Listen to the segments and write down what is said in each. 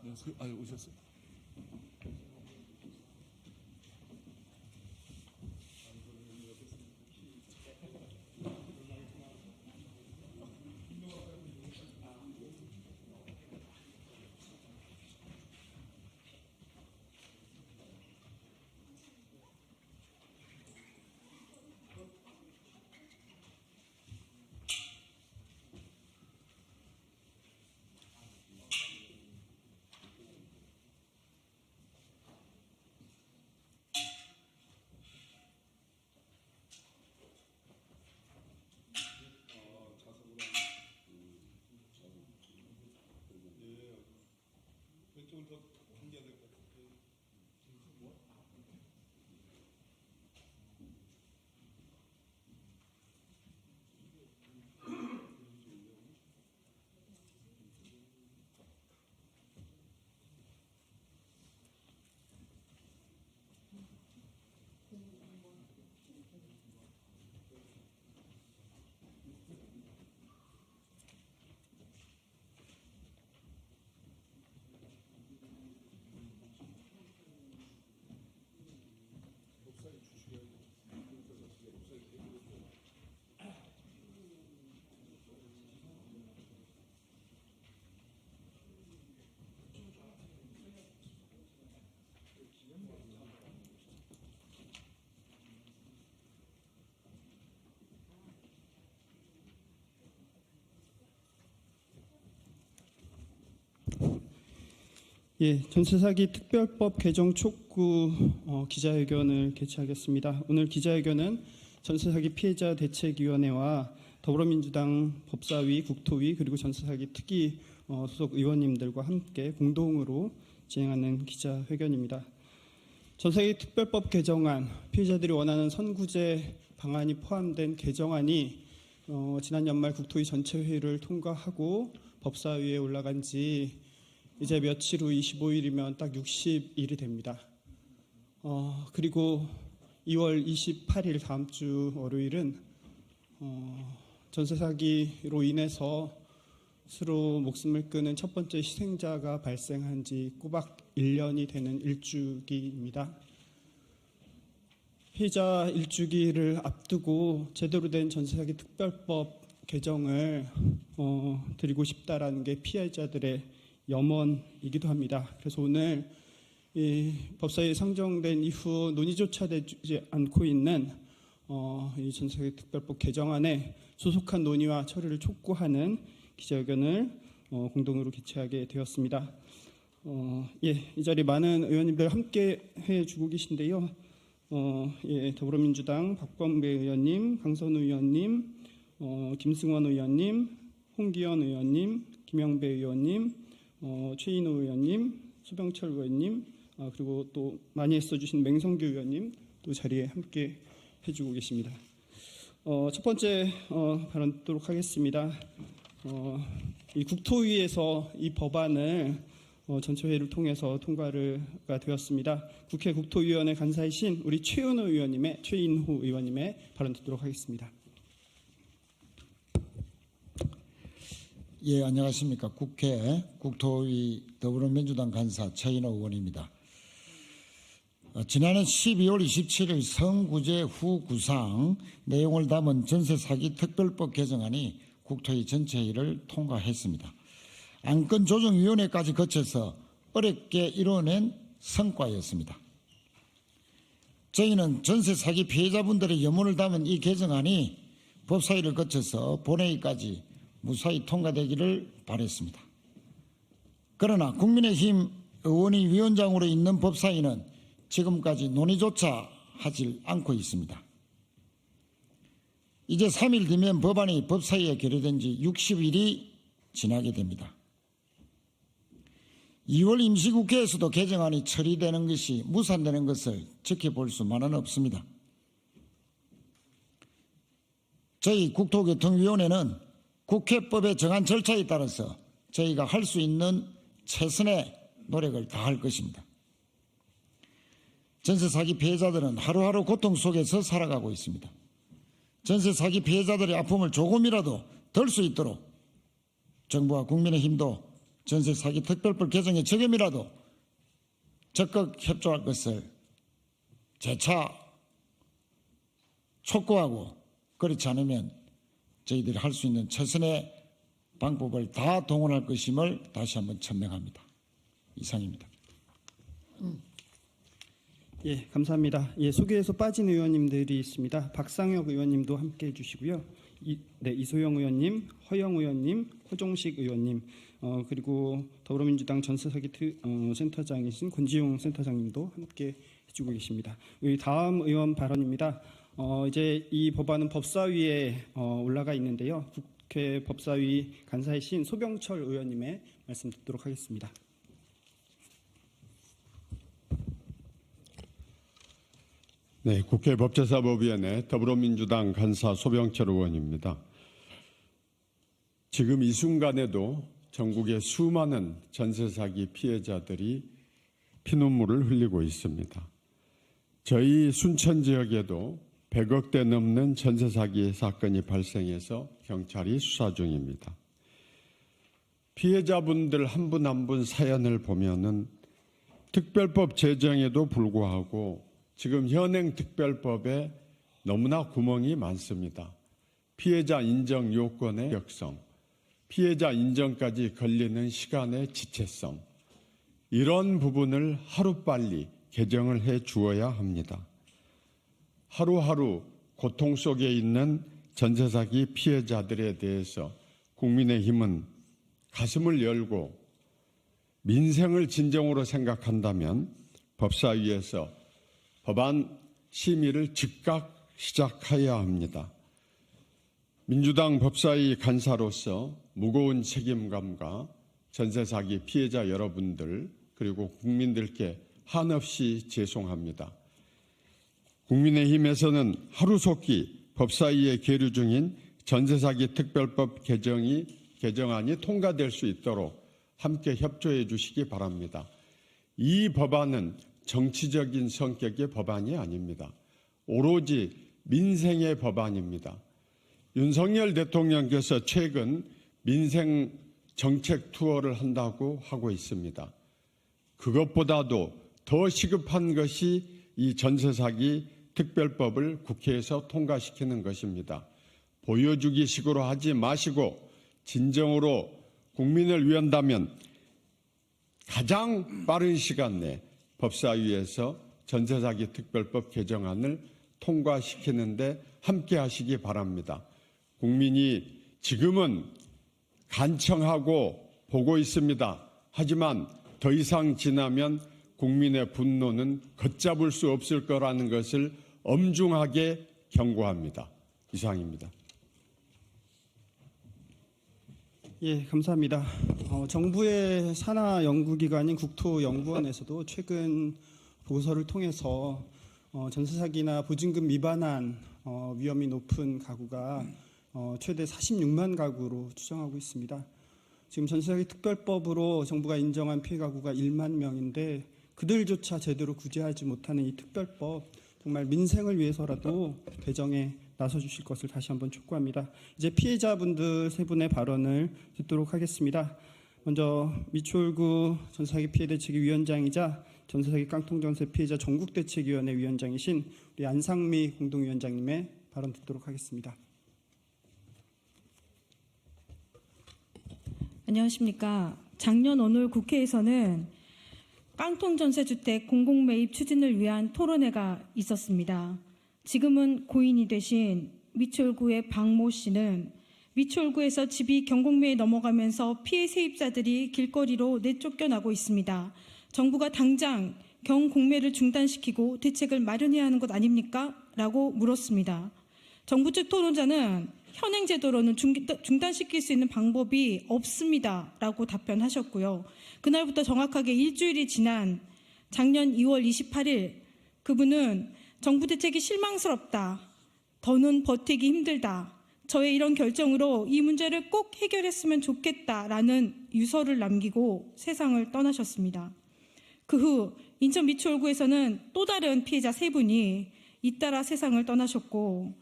안녕하세요. 오셨어요? 왼쪽을 더 당겨야 될 것 같아요. 예, 전세사기 특별법 개정 촉구 기자회견을 개최하겠습니다. 오늘 기자회견은 전세사기 피해자 대책위원회와 더불어민주당 법사위, 국토위 그리고 전세사기 특위 소속 의원님들과 함께 공동으로 진행하는 기자회견입니다. 전세사기 특별법 개정안, 피해자들이 원하는 선구제 방안이 포함된 개정안이 지난 연말 국토위 전체 회의를 통과하고 법사위에 올라간 지 이제 며칠 후 25일이면 딱 60일이 됩니다. 그리고 2월 28일 다음 주 월요일은 전세 사기로 인해서 스스로 목숨을 끊은 첫 번째 희생자가 발생한 지 꼬박 1년이 되는 일주기입니다. 피해자 일주기를 앞두고 제대로 된 전세 사기 특별법 개정을 드리고 싶다라는 게 피해자들의 염원이기도 합니다. 그래서 오늘 이 법사위에 상정된 이후 논의조차 되지 않고 있는 이 전세사기 특별법 개정안에 소속한 논의와 처리를 촉구하는 기자회견을 공동으로 개최하게 되었습니다. 이 자리 많은 의원님들 함께 해주고 계신데요. 더불어민주당 박범계 의원님, 강선우 의원님, 김승원 의원님, 홍기현 의원님, 김영배 의원님, 최인호 의원님, 수병철 의원님, 그리고 또 많이 애써주신 맹성규 의원님 또 자리에 함께 해주고 계십니다. 첫 번째 발언 듣도록 하겠습니다. 이 국토위에서 이 법안을 전체회의를 통해서 통과가 되었습니다. 국회 국토위원회 간사이신 우리 최인호 의원님의 발언 듣도록 하겠습니다. 예, 안녕하십니까. 국회 국토위 더불어민주당 간사 최인호 의원입니다. 지난해 12월 27일 성구제 후 구상 내용을 담은 전세사기 특별법 개정안이 국토위 전체회의를 통과했습니다. 안건조정위원회까지 거쳐서 어렵게 이뤄낸 성과였습니다. 저희는 전세사기 피해자분들의 염원을 담은 이 개정안이 법사위를 거쳐서 본회의까지 무사히 통과되기를 바랬습니다. 그러나 국민의힘 의원이 위원장으로 있는 법사위는 지금까지 논의조차 하지 않고 있습니다. 이제 3일 뒤면 법안이 법사위에 결의된 지 60일이 지나게 됩니다. 2월 임시국회에서도 개정안이 처리되는 것이 무산되는 것을 지켜볼 수만은 없습니다. 저희 국토교통위원회는 국회법에 정한 절차에 따라서 저희가 할 수 있는 최선의 노력을 다할 것입니다. 전세 사기 피해자들은 하루하루 고통 속에서 살아가고 있습니다. 전세 사기 피해자들의 아픔을 조금이라도 덜 수 있도록 정부와 국민의힘도 전세 사기 특별법 개정에 지금이라도 적극 협조할 것을 재차 촉구하고, 그렇지 않으면 저희들이 할 수 있는 최선의 방법을 다 동원할 것임을 다시 한번 천명합니다. 이상입니다. 예, 감사합니다. 예, 소개에서 빠진 의원님들이 있습니다. 박상혁 의원님도 함께해 주시고요. 이소영 의원님, 허영 의원님, 허종식 의원님, 그리고 더불어민주당 전세사기 센터장이신 권지용 센터장님도 함께 해주고 계십니다. 다음 의원 발언입니다. 이제 이 법안은 법사위에 올라가 있는데요. 국회 법사위 간사이신 소병철 의원님의 말씀 듣도록 하겠습니다. 네, 국회 법제사법위원회 더불어민주당 간사 소병철 의원입니다. 지금 이 순간에도 전국의 수많은 전세사기 피해자들이 피눈물을 흘리고 있습니다. 저희 순천 지역에도 100억대 넘는 전세사기 사건이 발생해서 경찰이 수사 중입니다. 피해자분들 한 분 한 분 사연을 보면은 특별법 제정에도 불구하고 지금 현행 특별법에 너무나 구멍이 많습니다. 피해자 인정 요건의 역성, 피해자 인정까지 걸리는 시간의 지체성, 이런 부분을 하루빨리 개정을 해 주어야 합니다. 하루하루 고통 속에 있는 전세사기 피해자들에 대해서 국민의힘은 가슴을 열고 민생을 진정으로 생각한다면 법사위에서 법안 심의를 즉각 시작해야 합니다. 민주당 법사위 간사로서 무거운 책임감과 전세사기 피해자 여러분들 그리고 국민들께 한없이 죄송합니다. 국민의힘에서는 하루속히 법사위에 계류 중인 전세사기 특별법 개정안이 통과될 수 있도록 함께 협조해 주시기 바랍니다. 이 법안은 정치적인 성격의 법안이 아닙니다. 오로지 민생의 법안입니다. 윤석열 대통령께서 최근 민생 정책 투어를 한다고 하고 있습니다. 그것보다도 더 시급한 것이 이 전세사기 특별법을 국회에서 통과시키는 것입니다. 보여주기식으로 하지 마시고 진정으로 국민을 위한다면 가장 빠른 시간 내에 법사위에서 전세사기 특별법 개정안을 통과시키는데 함께 하시기 바랍니다. 국민이 지금은 간청하고 보고 있습니다. 하지만 더 이상 지나면 국민의 분노는 걷잡을 수 없을 거라는 것을 엄중하게 경고합니다. 이상입니다. 예, 감사합니다. 정부의 산하 연구기관인 국토연구원에서도 최근 보고서를 통해서 전세사기나 보증금 미반환 위험이 높은 가구가 최대 46만 가구로 추정하고 있습니다. 지금 전세사기 특별법으로 정부가 인정한 피해 가구가 1만 명인데 그들조차 제대로 구제하지 못하는 이 특별법, 정말 민생을 위해서라도 개정에 나서 주실 것을 다시 한번 촉구합니다. 이제 피해자분들 세 분의 발언을 듣도록 하겠습니다. 먼저 미추홀구 전세사기 피해대책위 위원장이자 전세사기 깡통전세 피해자 전국대책위원회 위원장이신 우리 안상미 공동위원장님의 발언 듣도록 하겠습니다. 안녕하십니까. 작년 오늘 국회에서는 깡통전세주택 공공매입 추진을 위한 토론회가 있었습니다. 지금은 고인이 되신 미추홀구의 박모 씨는 미추홀구에서 집이 경공매에 넘어가면서 피해 세입자들이 길거리로 내쫓겨나고 있습니다. 정부가 당장 경공매를 중단시키고 대책을 마련해야 하는 것 아닙니까? 라고 물었습니다. 정부 측 토론자는 현행 제도로는 중단시킬 수 있는 방법이 없습니다. 라고 답변하셨고요. 그날부터 정확하게 일주일이 지난 작년 2월 28일 그분은 정부 대책이 실망스럽다. 더는 버티기 힘들다. 저의 이런 결정으로 이 문제를 꼭 해결했으면 좋겠다라는 유서를 남기고 세상을 떠나셨습니다. 그 후 인천 미추홀구에서는 또 다른 피해자 3분이 잇따라 세상을 떠나셨고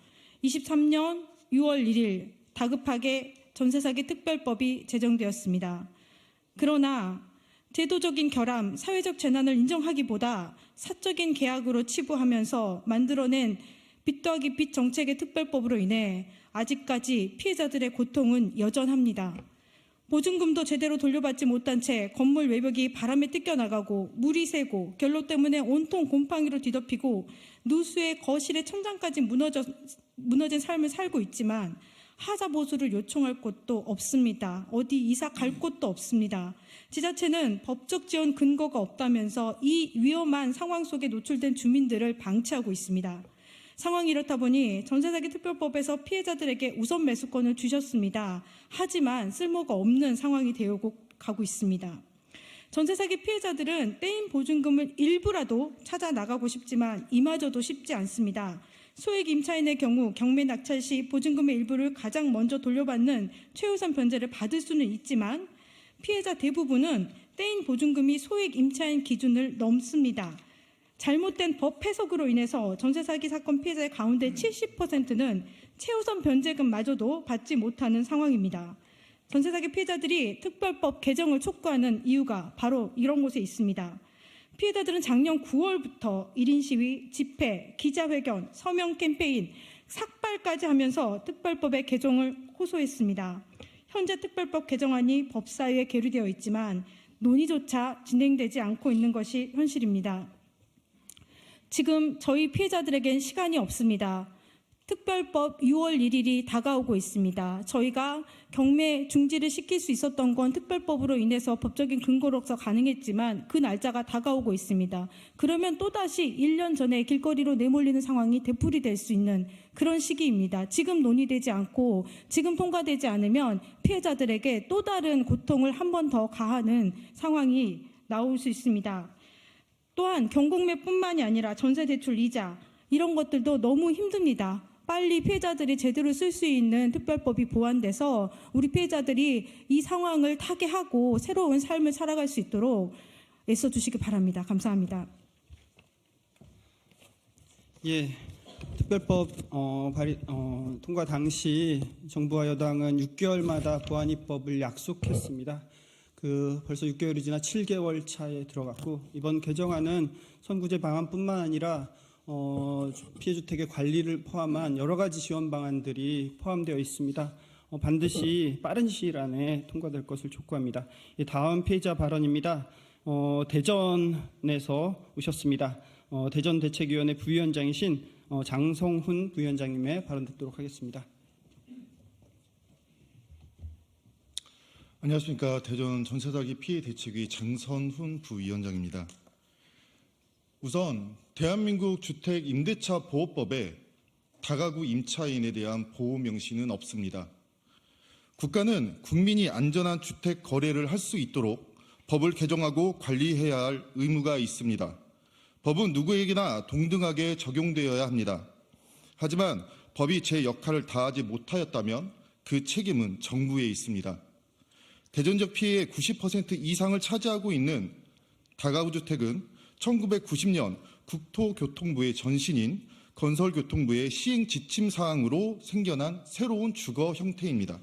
23년 6월 1일 다급하게 전세사기 특별법이 제정되었습니다. 그러나 제도적인 결함, 사회적 재난을 인정하기보다 사적인 계약으로 치부하면서 만들어낸 빚 더하기 빚 정책의 특별법으로 인해 아직까지 피해자들의 고통은 여전합니다. 보증금도 제대로 돌려받지 못한 채 건물 외벽이 바람에 뜯겨나가고 물이 새고 결로 때문에 온통 곰팡이로 뒤덮이고 누수의 거실의 천장까지 무너진 삶을 살고 있지만 하자 보수를 요청할 곳도 없습니다. 어디 이사 갈 곳도 없습니다. 지자체는 법적 지원 근거가 없다면서 이 위험한 상황 속에 노출된 주민들을 방치하고 있습니다. 상황이 이렇다 보니 전세사기 특별법에서 피해자들에게 우선 매수권을 주셨습니다. 하지만 쓸모가 없는 상황이 되어가고 있습니다. 전세사기 피해자들은 떼인 보증금을 일부라도 찾아 나가고 싶지만 이마저도 쉽지 않습니다. 소액 임차인의 경우 경매 낙찰 시 보증금의 일부를 가장 먼저 돌려받는 최우선 변제를 받을 수는 있지만 피해자 대부분은 떼인 보증금이 소액 임차인 기준을 넘습니다. 잘못된 법 해석으로 인해서 전세사기 사건 피해자의 가운데 70%는 최우선 변제금마저도 받지 못하는 상황입니다. 전세사기 피해자들이 특별법 개정을 촉구하는 이유가 바로 이런 곳에 있습니다. 피해자들은 작년 9월부터 1인 시위, 집회, 기자회견, 서명 캠페인, 삭발까지 하면서 특별법의 개정을 호소했습니다. 현재 특별법 개정안이 법사위에 계류되어 있지만 논의조차 진행되지 않고 있는 것이 현실입니다. 지금 저희 피해자들에겐 시간이 없습니다. 특별법 6월 1일이 다가오고 있습니다. 저희가 경매 중지를 시킬 수 있었던 건 특별법으로 인해서 법적인 근거로서 가능했지만 그 날짜가 다가오고 있습니다. 그러면 또다시 1년 전에 길거리로 내몰리는 상황이 되풀이될 수 있는 그런 시기입니다. 지금 논의되지 않고 지금 통과되지 않으면 피해자들에게 또 다른 고통을 한 번 더 가하는 상황이 나올 수 있습니다. 또한 경공매뿐만이 아니라 전세대출 이자 이런 것들도 너무 힘듭니다. 빨리 피해자들이 제대로 쓸 수 있는 특별법이 보완돼서 우리 피해자들이 이 상황을 타개하고 새로운 삶을 살아갈 수 있도록 애써주시기 바랍니다. 감사합니다. 예, 특별법 통과 당시 정부와 여당은 6개월마다 보완 입법을 약속했습니다. 벌써 6개월이 지나 7개월 차에 들어갔고 이번 개정안은 선구제 방안뿐만 아니라 피해주택의 관리를 포함한 여러 가지 지원 방안들이 포함되어 있습니다. 반드시 빠른 시일 안에 통과될 것을 촉구합니다. 다음 피해자 발언입니다. 대전에서 오셨습니다. 대전대책위원회 부위원장이신 장성훈 부위원장님의 발언 듣도록 하겠습니다. 안녕하십니까. 대전 전세사기 피해 대책위 장선훈 부위원장입니다. 우선 대한민국 주택 임대차 보호법에 다가구 임차인에 대한 보호 명시는 없습니다. 국가는 국민이 안전한 주택 거래를 할 수 있도록 법을 개정하고 관리해야 할 의무가 있습니다. 법은 누구에게나 동등하게 적용되어야 합니다. 하지만 법이 제 역할을 다하지 못하였다면 그 책임은 정부에 있습니다. 대전적 피해의 90% 이상을 차지하고 있는 다가구 주택은 1990년 국토교통부의 전신인 건설교통부의 시행 지침 사항으로 생겨난 새로운 주거 형태입니다.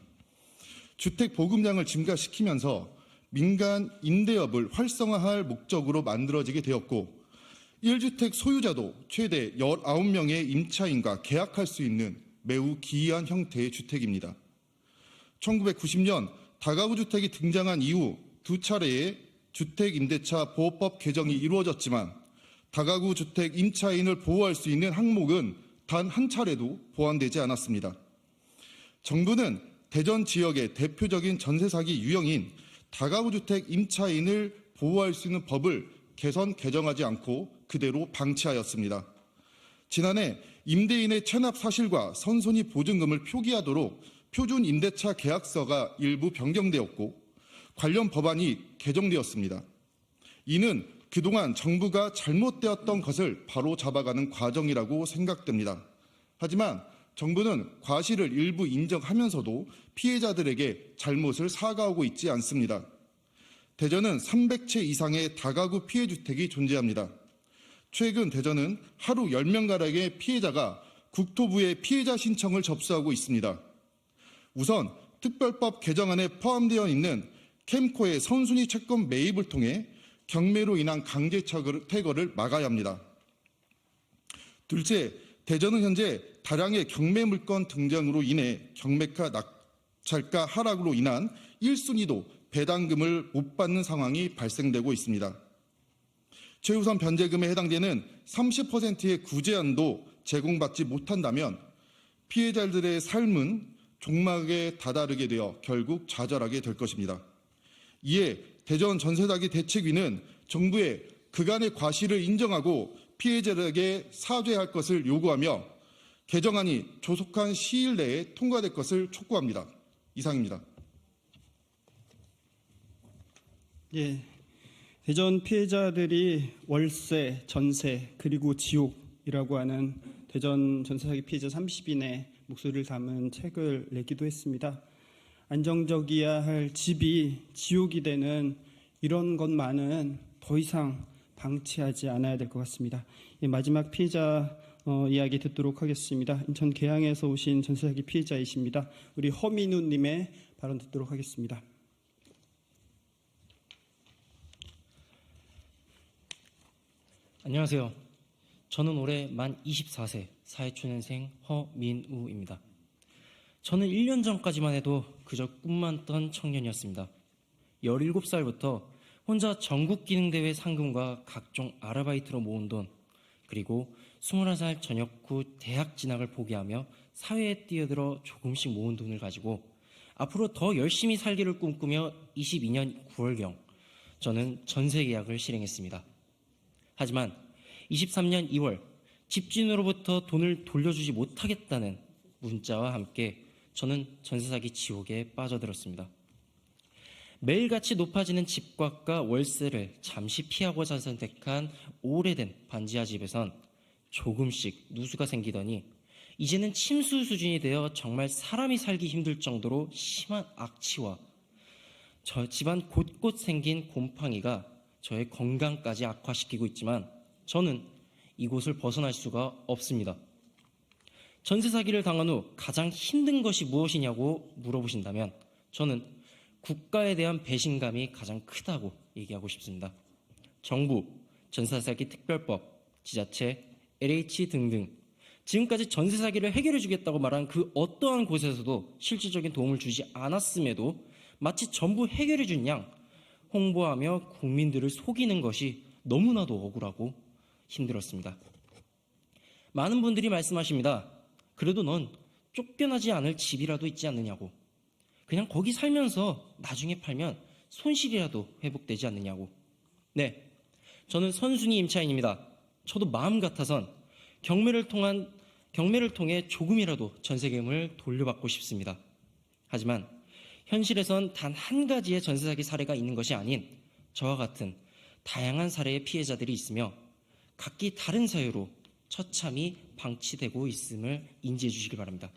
주택 보급량을 증가시키면서 민간 임대업을 활성화할 목적으로 만들어지게 되었고 1주택 소유자도 최대 19명의 임차인과 계약할 수 있는 매우 기이한 형태의 주택입니다. 1990년 다가구 주택이 등장한 이후 두 차례의 주택임대차 보호법 개정이 이루어졌지만 다가구 주택 임차인을 보호할 수 있는 항목은 단 한 차례도 보완되지 않았습니다. 정부는 대전 지역의 대표적인 전세 사기 유형인 다가구 주택 임차인을 보호할 수 있는 법을 개정하지 않고 그대로 방치하였습니다. 지난해 임대인의 체납 사실과 선손이 보증금을 표기하도록 표준 임대차 계약서가 일부 변경되었고 관련 법안이 개정되었습니다. 이는 그동안 정부가 잘못되었던 것을 바로 잡아가는 과정이라고 생각됩니다. 하지만 정부는 과실을 일부 인정하면서도 피해자들에게 잘못을 사과하고 있지 않습니다. 대전은 300채 이상의 다가구 피해 주택이 존재합니다. 최근 대전은 하루 10명가량의 피해자가 국토부에 피해자 신청을 접수하고 있습니다. 우선 특별법 개정안에 포함되어 있는 캠코의 선순위 채권 매입을 통해 경매로 인한 강제 퇴거를 막아야 합니다. 둘째, 대전은 현재 다량의 경매 물건 등장으로 인해 경매가 낙찰가 하락으로 인한 1순위도 배당금을 못 받는 상황이 발생되고 있습니다. 최우선 변제금에 해당되는 30%의 구제안도 제공받지 못한다면 피해자들의 삶은 종막에 다다르게 되어 결국 좌절하게 될 것입니다. 이에 대전 전세사기 대책위는 정부에 그간의 과실을 인정하고 피해자들에게 사죄할 것을 요구하며 개정안이 조속한 시일 내에 통과될 것을 촉구합니다. 이상입니다. 예, 대전 피해자들이 월세, 전세, 그리고 지옥이라고 하는 대전 전세사기 피해자 30인의 목소리를 담은 책을 내기도 했습니다. 안정적이어야 할 집이 지옥이 되는 이런 것만은 더 이상 방치하지 않아야 될 것 같습니다. 마지막 피해자 이야기 듣도록 하겠습니다. 인천 계양에서 오신 전세사기 피해자이십니다. 우리 허민우님의 발언 듣도록 하겠습니다. 안녕하세요. 저는 올해 만 24세 사회초년생 허민우입니다. 저는 1년 전까지만 해도 그저 꿈만 던 청년이었습니다. 17살부터 혼자 전국기능대회 상금과 각종 아르바이트로 모은 돈, 그리고 21살 전역 후 대학 진학을 포기하며 사회에 뛰어들어 조금씩 모은 돈을 가지고 앞으로 더 열심히 살기를 꿈꾸며 22년 9월경 저는 전세 계약을 실행했습니다. 하지만 23년 2월 집주인으로부터 돈을 돌려주지 못하겠다는 문자와 함께 저는 전세사기 지옥에 빠져들었습니다. 매일같이 높아지는 집값과 월세를 잠시 피하고자 선택한 오래된 반지하 집에선 조금씩 누수가 생기더니 이제는 침수 수준이 되어 정말 사람이 살기 힘들 정도로 심한 악취와 저 집안 곳곳 생긴 곰팡이가 저의 건강까지 악화시키고 있지만 저는 이곳을 벗어날 수가 없습니다. 전세 사기를 당한 후 가장 힘든 것이 무엇이냐고 물어보신다면 저는 국가에 대한 배신감이 가장 크다고 얘기하고 싶습니다. 정부, 전세 사기 특별법, 지자체, LH 등등 지금까지 전세 사기를 해결해 주겠다고 말한 그 어떠한 곳에서도 실질적인 도움을 주지 않았음에도 마치 전부 해결해 준 양 홍보하며 국민들을 속이는 것이 너무나도 억울하고 힘들었습니다. 많은 분들이 말씀하십니다. 그래도 넌 쫓겨나지 않을 집이라도 있지 않느냐고. 그냥 거기 살면서 나중에 팔면 손실이라도 회복되지 않느냐고. 네, 저는 선순위 임차인입니다. 저도 마음 같아선 경매를 통해 조금이라도 전세금을 돌려받고 싶습니다. 하지만 현실에선 단 한 가지의 전세 사기 사례가 있는 것이 아닌 저와 같은 다양한 사례의 피해자들이 있으며 각기 다른 사유로 처참히 방치되고 있음을 인지해 주시기 바랍니다.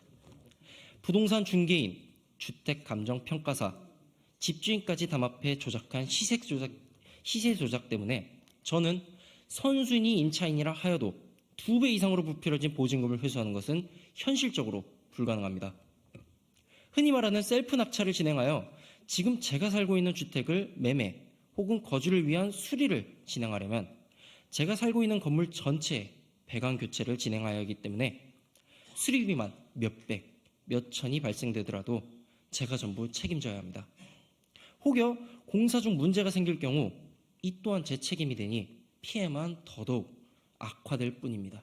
부동산 중개인, 주택감정평가사, 집주인까지 담합해 조작한 시세 조작 때문에 저는 선순위 임차인이라 하여도 2배 이상으로 부풀려진 보증금을 회수하는 것은 현실적으로 불가능합니다. 흔히 말하는 셀프 낙찰을 진행하여 지금 제가 살고 있는 주택을 매매 혹은 거주를 위한 수리를 진행하려면 제가 살고 있는 건물 전체에 배관 교체를 진행하여야 하기 때문에 수리비만 몇백, 몇천이 발생되더라도 제가 전부 책임져야 합니다. 혹여 공사 중 문제가 생길 경우 이 또한 제 책임이 되니 피해만 더더욱 악화될 뿐입니다.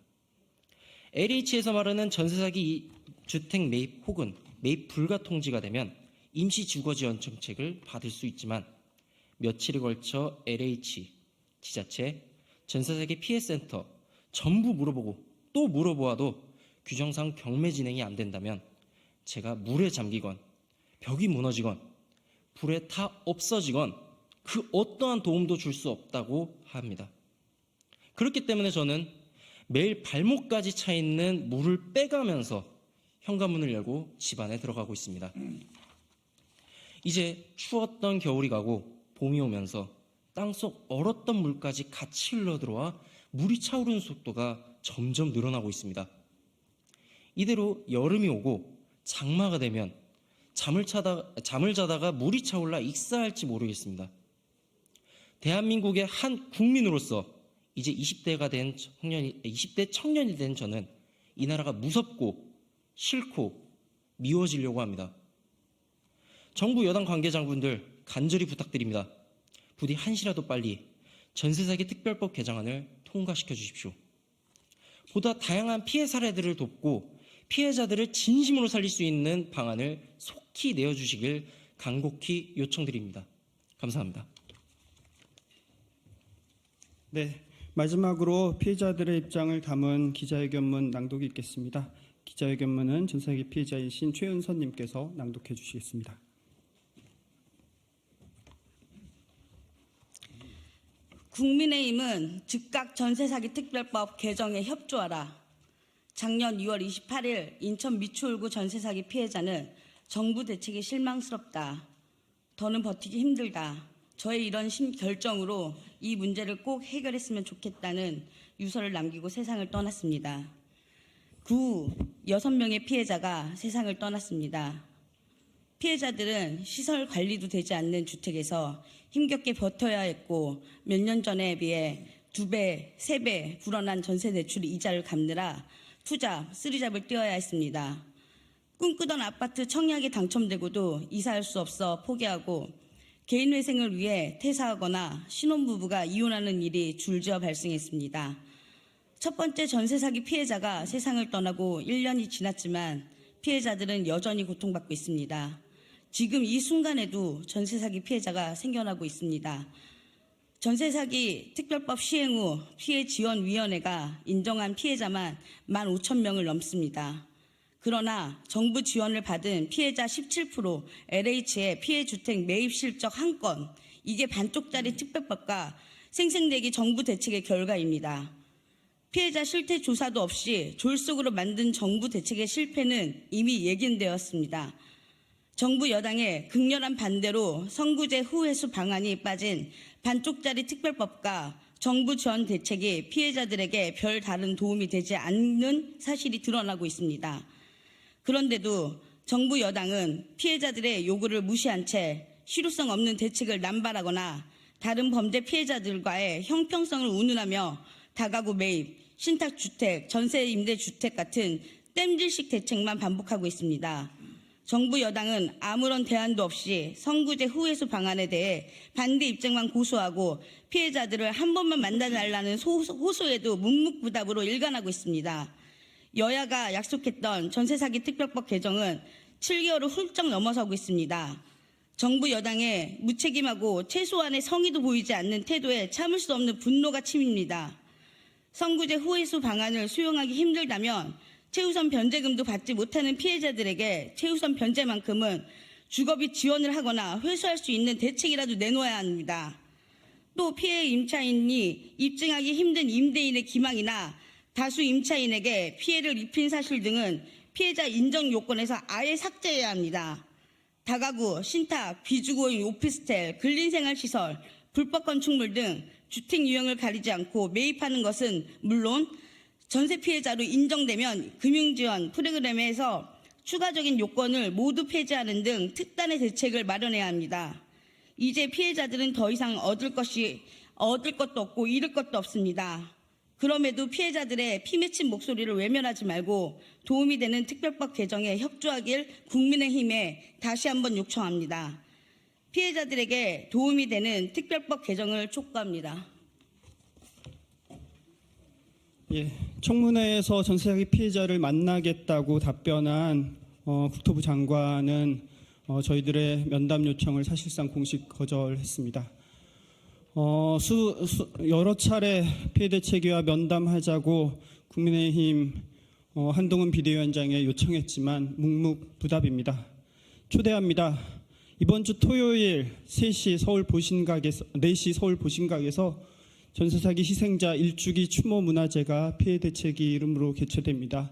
LH에서 말하는 전세사기 주택 매입 혹은 매입 불가 통지가 되면 임시 주거 지원 정책을 받을 수 있지만 며칠에 걸쳐 LH, 지자체, 전세사기 피해센터 전부 물어보고 또 물어보아도 규정상 경매 진행이 안 된다면 제가 물에 잠기건 벽이 무너지건 불에 타 없어지건 그 어떠한 도움도 줄 수 없다고 합니다. 그렇기 때문에 저는 매일 발목까지 차 있는 물을 빼가면서 현관문을 열고 집 안에 들어가고 있습니다. 이제 추웠던 겨울이 가고 봄이 오면서 땅속 얼었던 물까지 같이 흘러들어와 물이 차오르는 속도가 점점 늘어나고 있습니다. 이대로 여름이 오고 장마가 되면 잠을 자다가 물이 차올라 익사할지 모르겠습니다. 대한민국의 한 국민으로서 이제 20대 청년이 된 저는 이 나라가 무섭고 싫고 미워지려고 합니다. 정부 여당 관계자분들 간절히 부탁드립니다. 부디 한시라도 빨리 전세 사기 특별법 개정안을 통과시켜 주십시오. 보다 다양한 피해 사례들을 돕고 피해자들을 진심으로 살릴 수 있는 방안을 속히 내어주시길 간곡히 요청드립니다. 감사합니다. 네, 마지막으로 피해자들의 입장을 담은 기자회견문 낭독이 있겠습니다. 기자회견문은 전세 사기 피해자이신 최은선님께서 낭독해 주시겠습니다. 국민의힘은 즉각 전세사기 특별법 개정에 협조하라. 작년 2월 28일 인천 미추홀구 전세사기 피해자는 정부 대책이 실망스럽다. 더는 버티기 힘들다. 저의 이런 결정으로 이 문제를 꼭 해결했으면 좋겠다는 유서를 남기고 세상을 떠났습니다. 그 후 6명의 피해자가 세상을 떠났습니다. 피해자들은 시설 관리도 되지 않는 주택에서 힘겹게 버텨야 했고 몇 년 전에 비해 2배, 3배 불어난 전세 대출 이자를 갚느라 투잡, 쓰리잡을 뛰어야 했습니다. 꿈꾸던 아파트 청약에 당첨되고도 이사할 수 없어 포기하고 개인회생을 위해 퇴사하거나 신혼부부가 이혼하는 일이 줄지어 발생했습니다. 첫 번째 전세 사기 피해자가 세상을 떠나고 1년이 지났지만 피해자들은 여전히 고통받고 있습니다. 지금 이 순간에도 전세 사기 피해자가 생겨나고 있습니다. 전세 사기 특별법 시행 후 피해지원위원회가 인정한 피해자만 15,000명을 넘습니다. 그러나 정부 지원을 받은 피해자 17%, LH의 피해주택 매입 실적 1건, 이게 반쪽짜리 특별법과 생생내기 정부 대책의 결과입니다. 피해자 실태 조사도 없이 졸속으로 만든 정부 대책의 실패는 이미 예견되었습니다. 정부 여당의 극렬한 반대로 선구제 후회수 방안이 빠진 반쪽짜리 특별법과 정부 지원 대책이 피해자들에게 별 다른 도움이 되지 않는 사실이 드러나고 있습니다. 그런데도 정부 여당은 피해자들의 요구를 무시한 채 실효성 없는 대책을 남발하거나 다른 범죄 피해자들과의 형평성을 운운하며 다가구 매입, 신탁주택, 전세임대주택 같은 땜질식 대책만 반복하고 있습니다. 정부 여당은 아무런 대안도 없이 선구제 후회수 방안에 대해 반대 입장만 고수하고 피해자들을 한 번만 만나달라는 호소에도 묵묵부답으로 일관하고 있습니다. 여야가 약속했던 전세사기 특별법 개정은 7개월을 훌쩍 넘어서고 있습니다. 정부 여당의 무책임하고 최소한의 성의도 보이지 않는 태도에 참을 수 없는 분노가 치밉니다. 선구제 후회수 방안을 수용하기 힘들다면 최우선 변제금도 받지 못하는 피해자들에게 최우선 변제만큼은 주거비 지원을 하거나 회수할 수 있는 대책이라도 내놓아야 합니다. 또 피해 임차인이 입증하기 힘든 임대인의 기망이나 다수 임차인에게 피해를 입힌 사실 등은 피해자 인정 요건에서 아예 삭제해야 합니다. 다가구, 신탁, 비주거인 오피스텔, 근린생활시설, 불법 건축물 등 주택 유형을 가리지 않고 매입하는 것은 물론 전세 피해자로 인정되면 금융지원 프로그램에서 추가적인 요건을 모두 폐지하는 등 특단의 대책을 마련해야 합니다. 이제 피해자들은 더 이상 얻을 것도 없고 잃을 것도 없습니다. 그럼에도 피해자들의 피 맺힌 목소리를 외면하지 말고 도움이 되는 특별법 개정에 협조하길 국민의힘에 다시 한번 요청합니다. 피해자들에게 도움이 되는 특별법 개정을 촉구합니다. 예, 청문회에서 전세 사기 피해자를 만나겠다고 답변한 국토부 장관은 저희들의 면담 요청을 사실상 공식 거절했습니다. 여러 차례 피해 대책위와 면담하자고 국민의힘 한동훈 비대위원장에 요청했지만 묵묵부답입니다. 초대합니다. 이번 주 토요일 4시 서울 보신각에서 전세 사기 희생자 일주기 추모 문화제가 피해 대책위 이름으로 개최됩니다.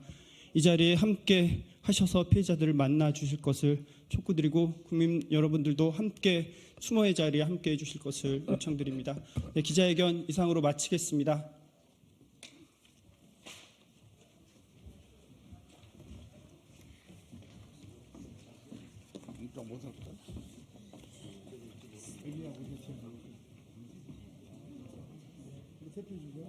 이 자리에 함께 하셔서 피해자들을 만나 주실 것을 촉구드리고 국민 여러분들도 함께 추모의 자리에 함께 해주실 것을 요청드립니다. 네, 기자회견 이상으로 마치겠습니다. 세 표지죠.